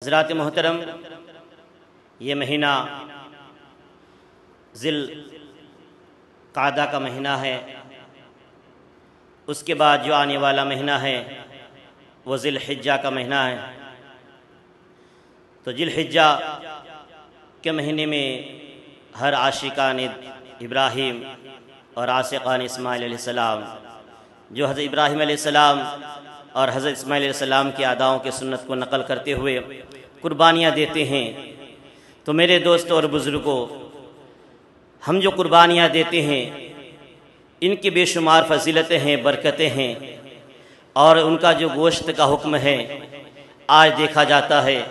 حضرات محترم، یہ مہینہ ذی القعدہ کا مہینہ ہے۔ اس کے بعد جو آنے والا مہینہ ہے وہ ذی الحجہ کا مہینہ ہے۔ تو ذی الحجہ کے مہینے میں ہر عاشقان ابراہیم اور عاشقان اسماعیل علیہ السلام جو حضرت ابراہیم علیہ السلام اور حضرت اسماعیل علیہ السلام کی اداؤں کی سنت کو نقل کرتے ہوئے قربانیاں دیتے ہیں، تو میرے دوستوں اور بزرگوں، ہم جو قربانیاں دیتے ہیں ان کی بے شمار فضیلتیں ہیں، برکتیں ہیں، اور ان کا جو گوشت کا حکم ہے آج دیکھا جاتا ہے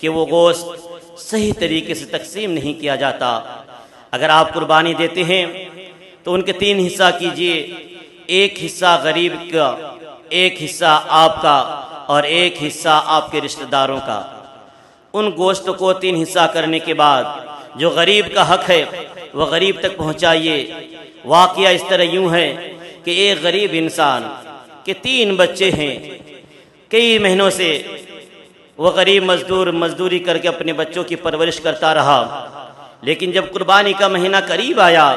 کہ وہ گوشت صحیح طریقے سے تقسیم نہیں کیا جاتا۔ اگر آپ قربانی دیتے ہیں تو ان کے 3 حصہ کیجئے، ایک حصہ غریب کا، ایک حصہ آپ کا، اور ایک حصہ آپ کے رشتہ داروں کا۔ ان گوشت کو 3 حصہ کرنے کے بعد جو غریب کا حق ہے وہ غریب تک پہنچائیے۔ واقعہ اس طرح یوں ہے کہ ایک غریب انسان کے 3 بچے ہیں، کئی مہینوں سے وہ غریب مزدوری کر کے اپنے بچوں کی پرورش کرتا رہا، لیکن جب قربانی کا مہینہ قریب آیا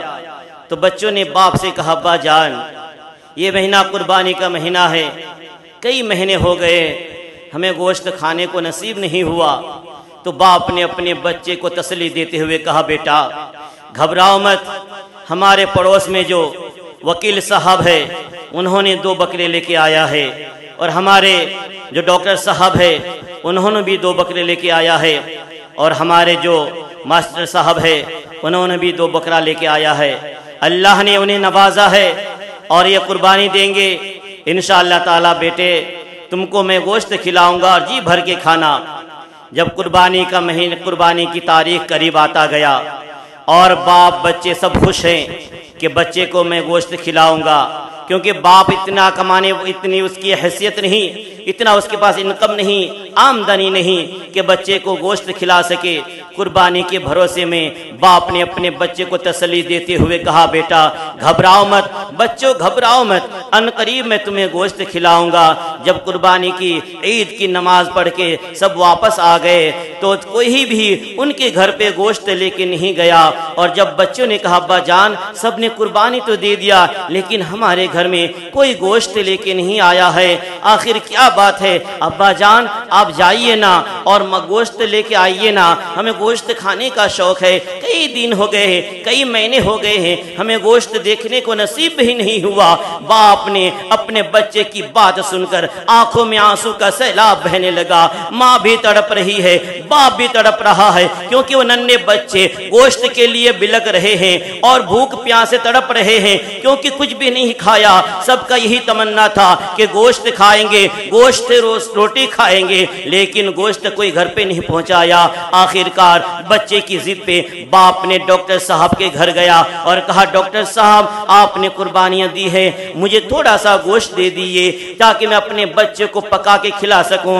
تو بچوں نے باپ سے کہا، ابا جان یہ مہینہ قربانی کا مہینہ ہے، کئی مہینے ہو گئے ہمیں گوشت کھانے کو نصیب نہیں ہوا۔ تو باپ نے اپنے بچے کو تسلی دیتے ہوئے کہا، بیٹا گھبراؤ مت، ہمارے پڑوس میں جو وکیل صاحب ہے انہوں نے 2 بکرے لے کے آیا ہے، اور ہمارے جو ڈاکٹر صاحب ہے انہوں نے بھی 2 بکرے لے کے آیا ہے، اور ہمارے جو ماسٹر صاحب ہے انہوں نے بھی 2 بکرا لے کے آیا ہے۔ اللہ نے انہیں نوازا ہے اور یہ قربانی دیں گے انشاءاللہ تعالی۔ بیٹے تم کو میں گوشت کھلاؤں گا اور جی بھر کے کھانا۔ جب قربانی کا مہینہ، قربانی کی تاریخ قریب آتا گیا اور باپ بچے سب خوش ہیں کہ بچے کو میں گوشت کھلاؤں گا، کیونکہ باپ اتنا کمانے، اتنی اس کی حیثیت نہیں، اتنا اس کے پاس انکم نہیں، آمدنی نہیں کہ بچے کو گوشت کھلا سکے۔ قربانی کے بھروسے میں باپ نے اپنے بچے کو تسلی دیتے ہوئے کہا، بیٹا گھبراؤ مت، بچوں گھبراؤ مت، ان قریب میں تمہیں گوشت کھلاؤں گا۔ جب قربانی کی عید کی نماز پڑھ کے سب واپس آ گئے تو کوئی بھی ان کے گھر پہ گوشت لے کے نہیں گیا، اور جب بچوں نے کہا، ابا جان سب نے قربانی تو دے دیا لیکن ہمارے گھر میں کوئی گوشت لے کے نہیں آیا ہے، آخر کیا بات ہے؟ ابا جان آپ جائیے نا اور گوشت لے کے آئیے نا، ہمیں گوشت کھانے کا شوق ہے، کئی دن ہو گئے ہیں، کئی مہینے ہو گئے ہیں ہمیں گوشت دیکھنے کو نصیب ہی نہیں ہوا۔ باپ نے اپنے بچے کی بات سن کر آنکھوں میں آنسو کا سیلاب بہنے لگا۔ ماں بھی تڑپ رہی ہے، باپ بھی تڑپ رہا ہے، کیونکہ وہ ننھے بچے گوشت کے لیے بلک رہے ہیں اور بھوک پیاس سے تڑپ رہے ہیں، کیونکہ کچھ بھی نہیں کھایا۔ سب کا یہی تمنا تھا کہ گوشت کھائیں گے، گوشت روٹی کھائیں گے، لیکن گوشت کوئی گھر پہ نہیں پہنچایا۔ آخرکار بچے کی ضد پہ باپ نے ڈاکٹر صاحب کے گھر گیا اور کہا، ڈاکٹر صاحب آپ نے قربانیاں دی ہے، مجھے تھوڑا سا گوشت دے دیئے تاکہ میں اپنے بچے کو پکا کے کھلا سکوں۔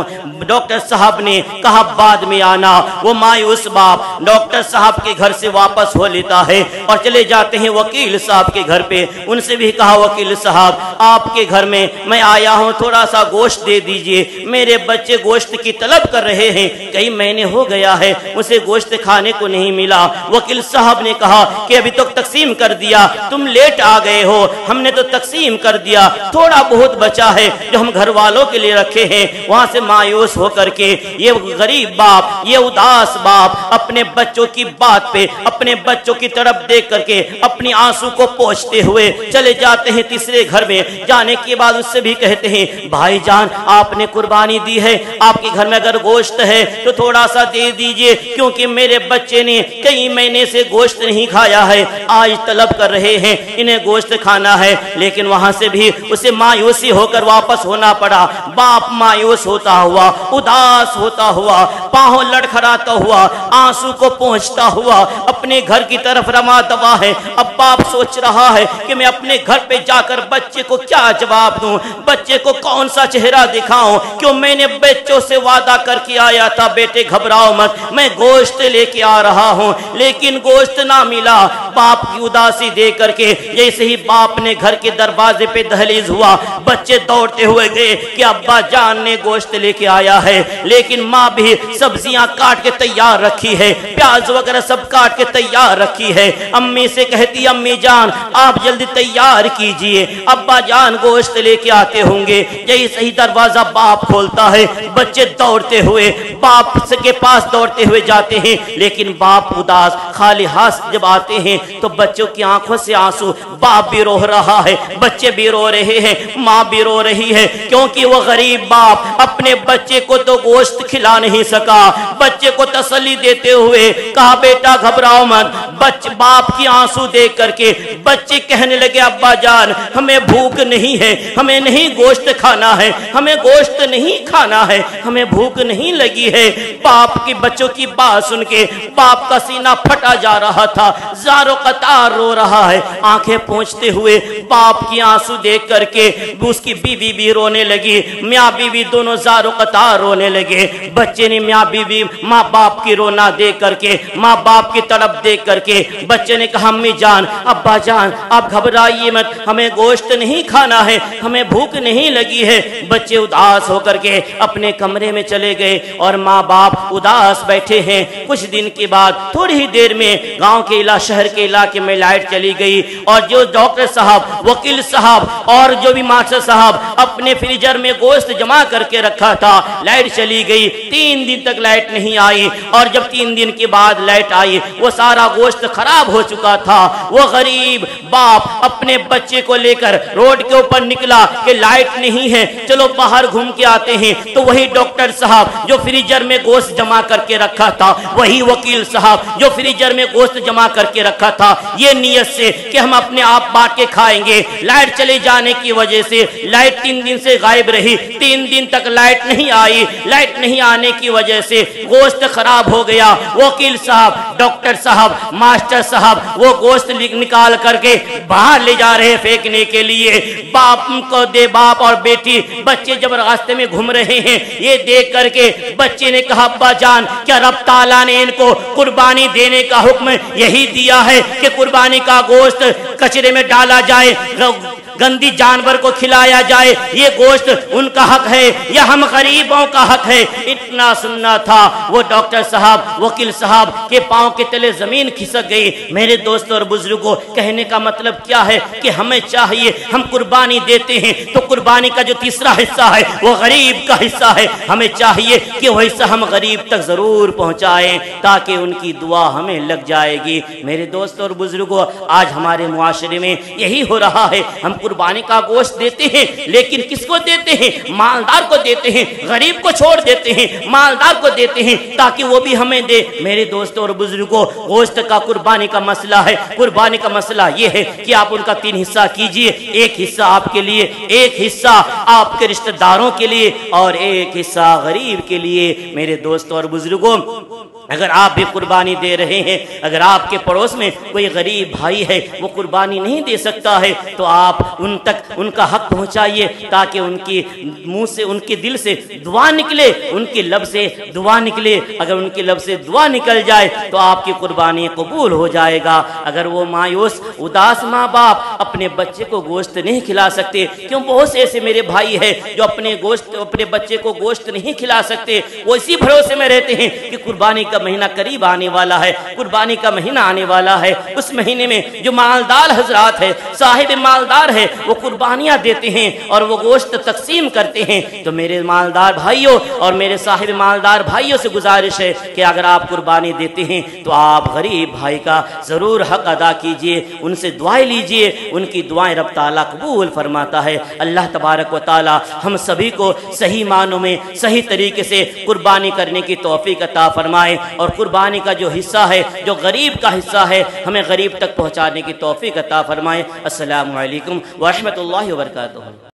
ڈاکٹر صاحب نے کہا بعد میں آنا۔ وہ مایوس باپ ڈاکٹر صاحب کے گھر سے واپس ہو لیتا ہے اور چلے جاتے ہیں وکیل صاحب کے گھر پہ۔ ان سے بھی کہا، وکیل صاحب آپ کے گھر میں میں آیا ہوں، تھوڑا سا گوشت دے دیجئے، میرے بچے گوشت کی طلب کر رہے ہیں، کئی مہینے ہو گیا ہے اسے گوشت کھانے کو نہیں ملا۔ وکیل صاحب نے کہا کہ ابھی تو تقسیم کر دیا، تم لیٹ آ گئے ہو، ہم نے تو تقسیم کر دیا، تھوڑا بہت بچا ہے جو ہم گھر والوں کے لیے رکھے ہیں۔ وہاں سے مایوس ہو کر کے یہ غریب باپ، یہ اداس باپ اپنے بچوں کی بات پہ، اپنے بچوں کی طرف دیکھ کر کے اپنی آنسو کو پوچھتے ہوئے چلے جاتے ہیں تیسرے گھر میں۔ جانے کے بعد اس سے بھی کہتے ہیں، بھائی جان آپ نے قربانی دی ہے، آپ کے گھر میں اگر گوشت ہے تو تھوڑا سا دے دیجئے، کیونکہ میرے بچے نے کئی مہینے سے گوشت نہیں کھایا ہے، آج طلب کر رہے ہیں، انہیں گوشت کھانا ہے۔ لیکن وہاں سے بھی اسے مایوسی ہو کر واپس ہونا پڑا۔ باپ مایوس ہوتا ہوا، اداس ہوتا ہوا، پاؤں لڑکھڑاتا ہوا، آنسو کو پہنچتا ہوا اپنے اپنے گھر کی طرف رواں دوا ہے۔ اب باپ سوچ رہا ہے کہ میں اپنے گھر پہ جا کر بچے کو کیا جواب دوں، بچے کو کون سا چہرہ دکھاؤں، کیوں میں نے بچوں سے وعدہ کر کے آیا تھا بیٹے گھبراؤ مت، میں گوشت لے کے آ رہا ہوں، لیکن گوشت نہ ملا۔ باپ کی اداسی دیکھ کر کے جیسے ہی باپ نے گھر کے دروازے پہ دہلیز ہوا، بچے دوڑتے ہوئے گئے کہ ابا جان نے گوشت لے کے آیا ہے، لیکن ماں بھی سبزیاں کاٹ کے تیار رکھی ہے، پیاز وغیرہ سب کاٹ کے تیار رکھی ہے۔ امی سے کہتی امی جان آپ جلدی تیار کیجئے، ابا جان گوشت لے کے آتے ہوں گے۔ جیسے ہی دروازہ باپ کھولتا ہے بچے دوڑتے ہوئے باپ کے پاس دوڑتے ہوئے جاتے ہیں، لیکن باپ اداس خالی ہاتھ جب آتے ہیں تو بچوں کی آنکھوں سے آنسو، باپ بھی رو رہا ہے، بچے بھی رو رہے ہیں، ماں بھی رو رہی ہے، کیونکہ وہ غریب باپ اپنے بچے کو تو گوشت کھلا نہیں سکا۔ بچے کو تسلی دیتے ہوئے کہا بیٹا گھبراؤ مت۔ باپ کی آنسو دیکھ کر کے بچے کہنے لگے ابا جان ہمیں بھوک نہیں ہے، ہمیں نہیں گوشت کھانا ہے، ہمیں گوشت نہیں کھانا ہے، ہمیں بھوک نہیں لگی ہے۔ باپ کی بچوں کی بات سن کے باپ کا سینہ پھٹا جا رہا تھا، زارو قطار رو رہا ہے، آنکھیں پونچھتے ہوئے باپ کی آنسو دیکھ کر کے اس کی بیوی بھی رونے لگی، میاں بیوی دونوں زارو قطار رونے لگے۔ بچے نے میاں بیوی ماں باپ کی رونا دیکھ کر کے ماں باپ کی تڑپ دیکھ کر کے بچے نے کہا امی جان ابا جان آپ گھبرائیے مت، ہمیں گوشت نہیں کھانا ہے، ہمیں بھوک نہیں لگی ہے۔ بچے اداس ہو کر کے اپنے کمرے میں چلے گئے اور ماں باپ اداس بیٹھے ہیں۔ کچھ دن کے بعد تھوڑی ہی دیر میں گاؤں کے شہر کے علاقے میں لائٹ چلی گئی اور جو ڈاکٹر صاحب وکیل صاحب اور جو بھی ماسٹر صاحب اپنے فریجر میں گوشت جمع کر کے رکھا تھا لائٹ چلی گئی۔ 3 دن تک لائٹ نہیں آئی اور جب 3 دن کے بعد لائٹ آئی وہ سارا گوشت خراب ہو چکا تھا۔ وہ غریب باپ اپنے بچے کو لے کر روڈ کے اوپر نکلا کہ لائٹ نہیں ہے چلو باہر گھوم کے آتے ہیں، تو وہی ڈاکٹر صاحب جو فریجر میں گوشت جمع کر کے رکھا تھا، وہی وکیل صاحب جو فریجر میں گوشت جمع کر کے رکھا تھا، یہ نیت سے کہ ہم اپنے آپ بانٹ کے کھائیں گے، لائٹ چلے جانے کی وجہ سے لائٹ 3 دن سے غائب رہی، 3 دن تک لائٹ نہیں آئی، لائٹ نہیں آنے کی وجہ سے گوشت خراب ہو گیا۔ وکیل صاحب ڈاکٹر صاحب ماسٹر صاحب وہ گوشت نکال کر کے باہر لے جا رہے پھینکنے کے لیے۔ باپ کو دے باپ اور بیٹی بچے جب راستے میں گھوم رہے ہیں یہ دیکھ کر کے بچے نے کہا ابا جان کیا رب تعالیٰ نے ان کو قربانی دینے کا حکم یہی دیا ہے کہ قربانی کا گوشت کچرے میں ڈالا جائے، گندی جانور کو کھلایا جائے، یہ گوشت ان کا حق ہے یا ہم غریبوں کا حق ہے؟ اتنا سننا تھا وہ ڈاکٹر صاحب وکیل صاحب کے پاؤں کے تلے زمین کھسک گئی۔ میرے دوستوں اور بزرگوں کہنے کا مطلب کیا ہے کہ ہمیں چاہیے ہم قربانی دیتے ہیں تو قربانی کا جو تیسرا حصہ ہے وہ غریب کا حصہ ہے، ہمیں چاہیے کہ وہ حصہ ہم غریب تک ضرور پہنچائیں تاکہ ان کی دعا ہمیں لگ جائے گی۔ میرے دوستوں اور بزرگوں آج ہمارے معاشرے میں یہی ہو رہا ہے، ہم قربانی کا گوشت دیتے ہیں لیکن کس کو دیتے ہیں؟ مالدار کو دیتے ہیں، غریب کو چھوڑ دیتے ہیں، مالدار کو دیتے ہیں تاکہ وہ بھی ہمیں دے۔ میرے دوستوں اور بزرگوں گوشت کا قربانی کا مسئلہ ہے، قربانی کا مسئلہ یہ ہے کہ آپ ان کا 3 حصہ کیجئے، 1 حصہ آپ کے لیے، 1 حصہ آپ کے رشتہ داروں کے لیے اور 1 حصہ غریب کے لیے۔ میرے دوستوں اور بزرگوں اگر آپ بھی قربانی دے رہے ہیں، اگر آپ کے پڑوس میں کوئی غریب بھائی ہے وہ قربانی نہیں دے سکتا ہے تو آپ ان تک ان کا حق پہنچائیے تاکہ ان کی منہ سے ان کے دل سے دعا نکلے، ان کے لب سے دعا نکلے۔ اگر ان کے لب سے دعا نکل جائے تو آپ کی قربانی قبول ہو جائے گا۔ اگر وہ مایوس اداس ماں باپ اپنے بچے کو گوشت نہیں کھلا سکتے، کیوں بہت سے ایسے میرے بھائی ہیں جو اپنے بچے کو گوشت نہیں کھلا سکتے، وہ اسی بھروسے میں رہتے ہیں کہ قربانی کا مہینہ قریب آنے والا ہے، قربانی کا مہینہ آنے والا ہے، اس مہینے میں جو مالدار حضرات ہے صاحب مالدار ہے وہ قربانیاں دیتے ہیں اور وہ گوشت تقسیم کرتے ہیں۔ تو میرے مالدار بھائیوں اور میرے صاحب مالدار بھائیوں سے گزارش ہے کہ اگر آپ قربانی دیتے ہیں تو آپ غریب بھائی کا ضرور حق ادا کیجئے، ان سے دعائیں لیجئے، ان کی دعائیں رب تعالیٰ قبول فرماتا ہے۔ اللہ تبارک و تعالیٰ ہم سبھی کو صحیح معنوں میں صحیح طریقے سے قربانی کرنے کی توفیق عطا فرمائے اور قربانی کا جو حصہ ہے جو غریب کا حصہ ہے ہمیں غریب تک پہنچانے کی توفیق عطا فرمائے۔ السلام علیکم ورحمۃ اللہ وبرکاتہ۔